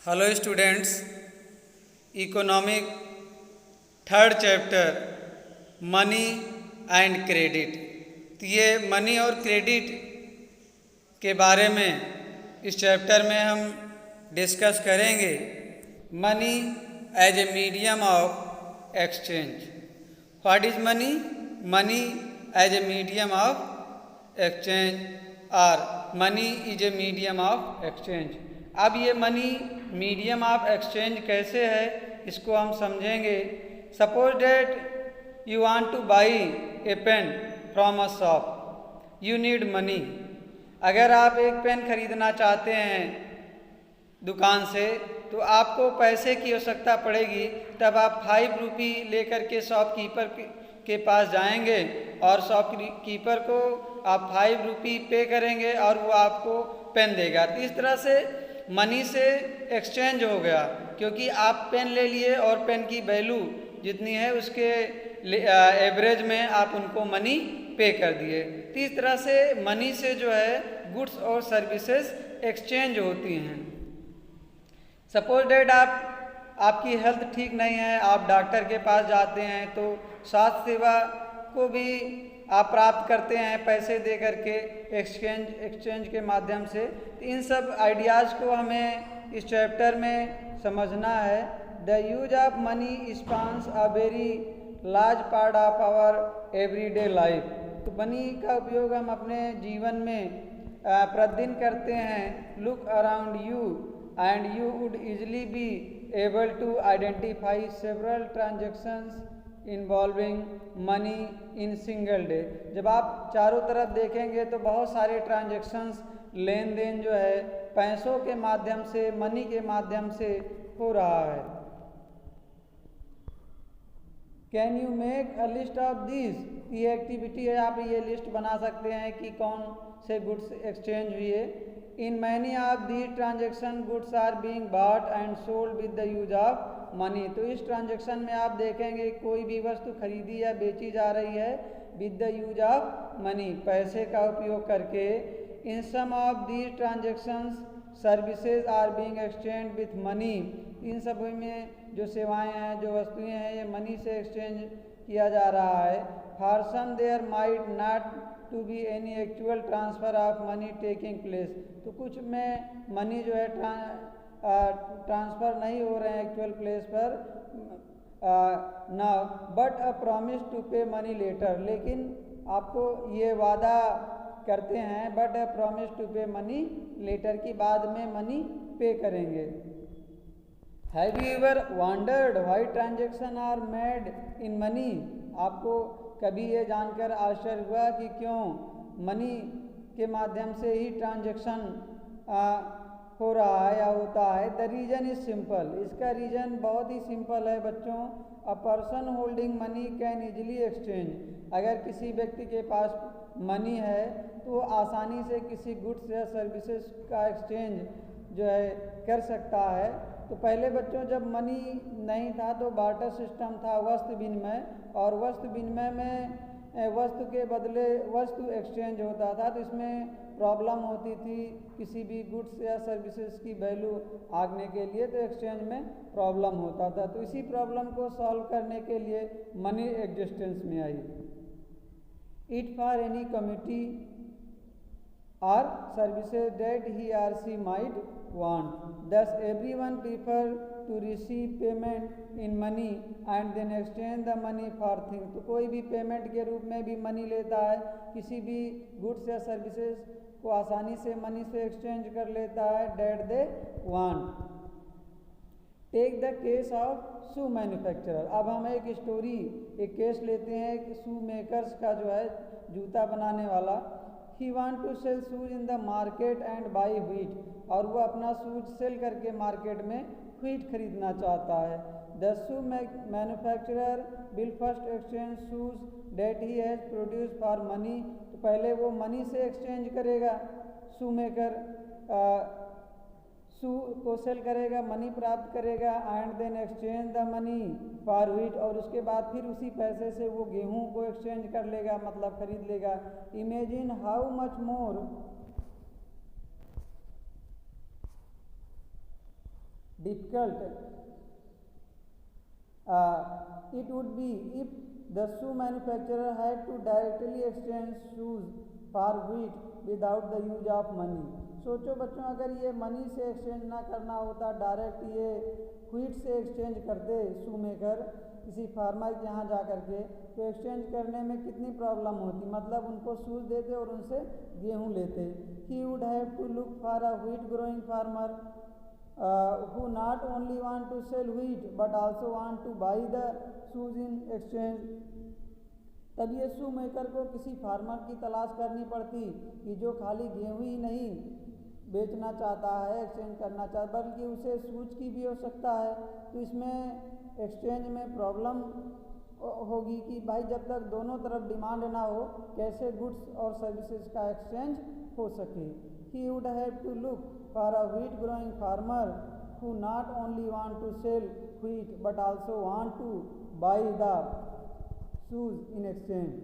Hello students, economic third chapter money and credit. तो ये money और क्रेडिट के बारे में इस चैप्टर में हम डिस्कस करेंगे। Money as a medium of exchange. What is money? Money as a medium of exchange और money is a medium of exchange. अब ये मनी मीडियम ऑफ एक्सचेंज कैसे है इसको हम समझेंगे। Suppose that you want to buy a pen from a shop, you need money. अगर आप एक पेन खरीदना चाहते हैं दुकान से तो आपको पैसे की आवश्यकता पड़ेगी। तब आप 5 रुपये लेकर के शॉपकीपर के पास जाएंगे और शॉपकीपर को आप 5 रुपये पे करेंगे और वो आपको पेन देगा। तो इस तरह से मनी से एक्सचेंज हो गया, क्योंकि आप पेन ले लिए और पेन की वैल्यू जितनी है उसके एवरेज में आप उनको मनी पे कर दिए। तो इस तरह से मनी से जो है गुड्स और सर्विसेज एक्सचेंज होती हैं। सपोज डेट आपकी हेल्थ ठीक नहीं है, आप डॉक्टर के पास जाते हैं तो स्वास्थ्य सेवा को भी आप प्राप्त करते हैं पैसे दे करके एक्सचेंज के माध्यम से। तो इन सब आइडियाज़ को हमें इस चैप्टर में समझना है। The use of money spans a very large part of our everyday life. तो मनी का उपयोग हम अपने जीवन में प्रतिदिन करते हैं। Look around you and you would easily be able to identify several transactions involving money in single day। जब आप चारों तरफ देखेंगे तो बहुत सारे ट्रांजैक्शंस लेन देन जो है पैसों के माध्यम से, मनी के माध्यम से हो रहा है। Can you make a list of this? ये एक्टिविटी है, आप ये लिस्ट बना सकते हैं कि कौन से गुड्स एक्सचेंज हुए। In many of the transaction goods are being bought and sold with the use of money. तो इस ट्रांजेक्शन में आप देखेंगे कोई भी वस्तु खरीदी या बेची जा रही है with the use of money, पैसे का उपयोग करके। In some of the transactions services are being exchange with money. इन सब में जो सेवाएं हैं, जो वस्तुएं हैं, ये मनी से एक्सचेंज किया जा रहा है। For some there might not to be any actual transfer of money taking place. तो कुछ में मनी जो है ट्रांसफ़र नहीं हो रहे हैं एक्चुअल प्लेस पर ना, but a promise to pay money later. लेकिन आपको ये वादा करते हैं but a promise to pay money later की बाद में मनी पे करेंगे। Have you ever wondered why transaction are made in money? आपको कभी ये जानकर आश्चर्य हुआ कि क्यों मनी के माध्यम से ही ट्रांजैक्शन हो रहा है या होता है? The reason is simple. इसका रीज़न बहुत ही सिंपल है बच्चों। A person holding money can easily exchange. अगर किसी व्यक्ति के पास मनी है तो वो आसानी से किसी गुड्स या सर्विसेज का एक्सचेंज जो है कर सकता है। तो पहले बच्चों जब मनी नहीं था तो बार्टर सिस्टम था, वस्तु विनिमय, और वस्तु विनिमय में वस्तु के बदले वस्तु एक्सचेंज होता था। तो इसमें प्रॉब्लम होती थी किसी भी गुड्स या सर्विसेज की वैल्यू आगने के लिए, तो एक्सचेंज में प्रॉब्लम होता था। तो इसी प्रॉब्लम को सॉल्व करने के लिए मनी एग्जिस्टेंस में आई। It for any community or services that he or she might want. Thus everyone prefer to receive payment in money and then exchange the money for things। तो कोई भी payment के रूप में भी मनी लेता है, किसी भी गुड्स या सर्विसेज को आसानी से मनी से एक्सचेंज कर लेता है that they want। Take the case of shoe manufacturer. अब हम एक केस लेते हैं कि शू मेकर्स का जो है जूता बनाने वाला। He want to sell shoes in the market and buy wheat। और वो अपना शूज सेल करके मार्केट में व्हीट खरीदना चाहता है। The shoe manufacturer will first exchange shoes that he has produced for money। तो पहले वो मनी से एक्सचेंज करेगा, शू मेकर शू को सेल करेगा, मनी प्राप्त करेगा, and then exchange the money for wheat. और उसके बाद फिर उसी पैसे से वो गेहूं को एक्सचेंज कर लेगा, मतलब खरीद लेगा। Imagine how much more difficult it would be if the shoe manufacturer had to directly exchange shoes for wheat without the use of money. सोचो बच्चों, अगर ये मनी से एक्सचेंज ना करना होता, डायरेक्ट ये व्हीट से एक्सचेंज करते शू मेकर किसी फार्मर के यहाँ जा कर के, तो एक्सचेंज करने में कितनी प्रॉब्लम होती। मतलब उनको शूज देते और उनसे गेहूँ लेते। He would have to look for a wheat growing farmer who not only want to sell wheat but also want to buy the shoes in exchange. तब ये शू मेकर को किसी फार्मर की तलाश करनी पड़ती कि जो खाली गेहूँ ही नहीं बेचना चाहता है, एक्सचेंज करना चाहता, बल्कि उसे शूज की भी आवश्यकता है। तो इसमें एक्सचेंज में प्रॉब्लम होगी कि भाई जब तक दोनों तरफ डिमांड ना हो, कैसे गुड्स और सर्विसेज का एक्सचेंज हो सके। He would have to look for a wheat growing farmer who not only want to sell wheat but also want to buy the shoes in exchange.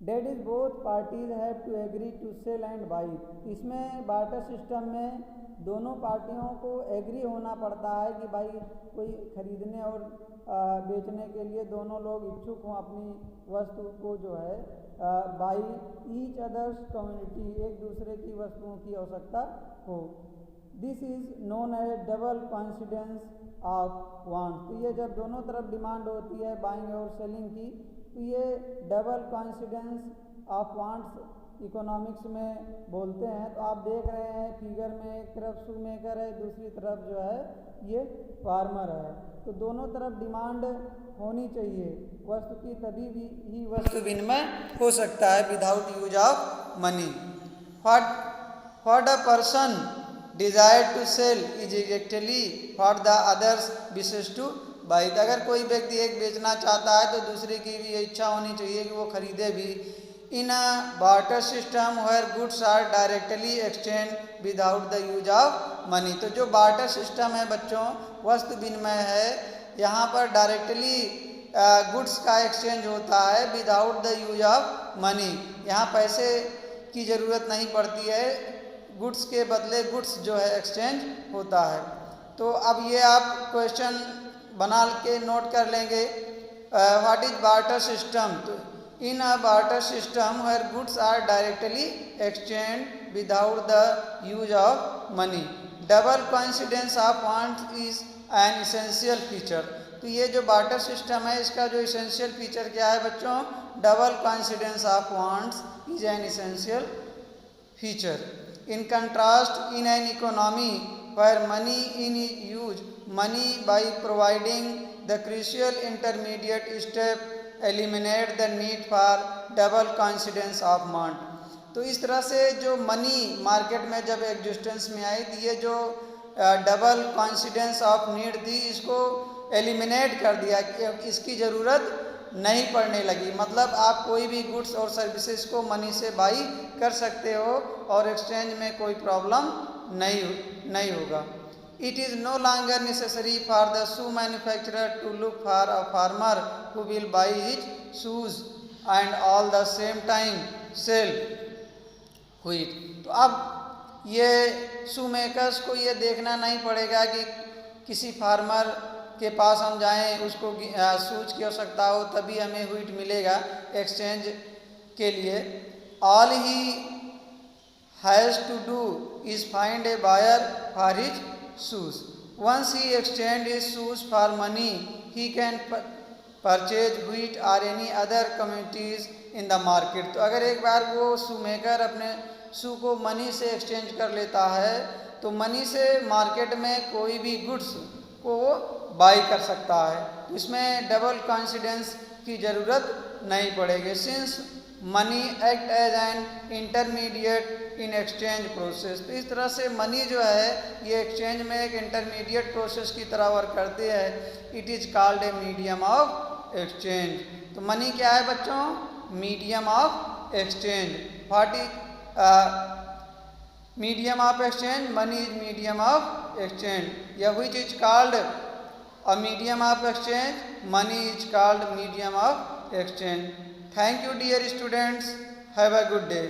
That is, both parties have to agree to sell and buy. इसमें barter system में दोनों पार्टियों को agree होना पड़ता है कि भाई कोई खरीदने और बेचने के लिए दोनों लोग इच्छुक हों, अपनी वस्तु को जो है बाई ईच अदर्स कम्युनिटी, एक दूसरे की वस्तुओं की आवश्यकता हो। This is known as double coincidence of want. तो ये जब दोनों तरफ डिमांड होती है बाइंग और सेलिंग की, तो ये double coincidence of wants economics में बोलते हैं। तो आप देख रहे हैं फिगर में एक तरफ शू मेकर है, दूसरी तरफ जो है ये फार्मर है। तो दोनों तरफ डिमांड होनी चाहिए वस्तु की, तभी भी ही वस्तु विनिमय हो सकता है without use of money. What a person desire to sell is exactly what the others wishes to buy. अगर कोई व्यक्ति एक बेचना चाहता है तो दूसरे की भी इच्छा होनी चाहिए कि वो खरीदे भी। In a barter system where goods are directly exchange without the use of money. तो जो बार्टर सिस्टम है बच्चों, वस्तु विनिमय है, यहाँ पर डायरेक्टली गुड्स का एक्सचेंज होता है without the use of money. यहाँ पैसे की ज़रूरत नहीं पड़ती है, गुड्स के बदले गुड्स जो है एक्सचेंज होता है। तो अब ये आप क्वेश्चन बना के नोट कर लेंगे। What is barter system? तो in a barter system where goods are directly exchange without the use of money, double coincidence of wants is an essential feature. तो ये जो बार्टर सिस्टम है, इसका जो इसेंशियल फीचर क्या है बच्चों? Double coincidence of wants is an essential feature. In contrast, in an economy where money in use, money by providing the crucial intermediate step eliminate the need for double coincidence of want. तो इस तरह से जो money market में जब existence में आई, तो ये जो डबल कोइंसिडेंस ऑफ नीड थी, इसको एलिमिनेट कर दिया कि इसकी ज़रूरत नहीं पड़ने लगी। मतलब आप कोई भी गुड्स और सर्विसेज को मनी से बाई कर सकते हो और एक्सचेंज में कोई प्रॉब्लम नहीं होगा। It is no longer necessary for the shoe manufacturer to look for a farmer who will buy his shoes and all the same time sell wheat. तो अब ये शू मेकर्स को ये देखना नहीं पड़ेगा कि किसी फार्मर के पास हम जाएं, उसको शूज की आवश्यकता हो तभी हमें व्हीट मिलेगा एक्सचेंज के लिए। All he has to do is find a buyer for his shoes. Once he exchange his shoes for money, he can purchase wheat or any other commodities in the market. तो अगर एक बार वो शू maker अपने शू को money से exchange कर लेता है, तो मनी से मार्केट में कोई भी गुड्स को वो बाई कर सकता है। इसमें डबल कोइंसिडेंस की ज़रूरत नहीं पड़ेगी, since money act as an intermediate in exchange process. तो इस तरह से मनी जो है ये एक्सचेंज में एक इंटरमीडिएट प्रोसेस की तरह वर्क करती है। It is called a medium of exchange. तो मनी क्या है बच्चों? Medium of exchange. What is medium of exchange? Money is medium of exchange. या which is called a medium of exchange? Money is called medium of exchange. Thank you dear students. Have a good day.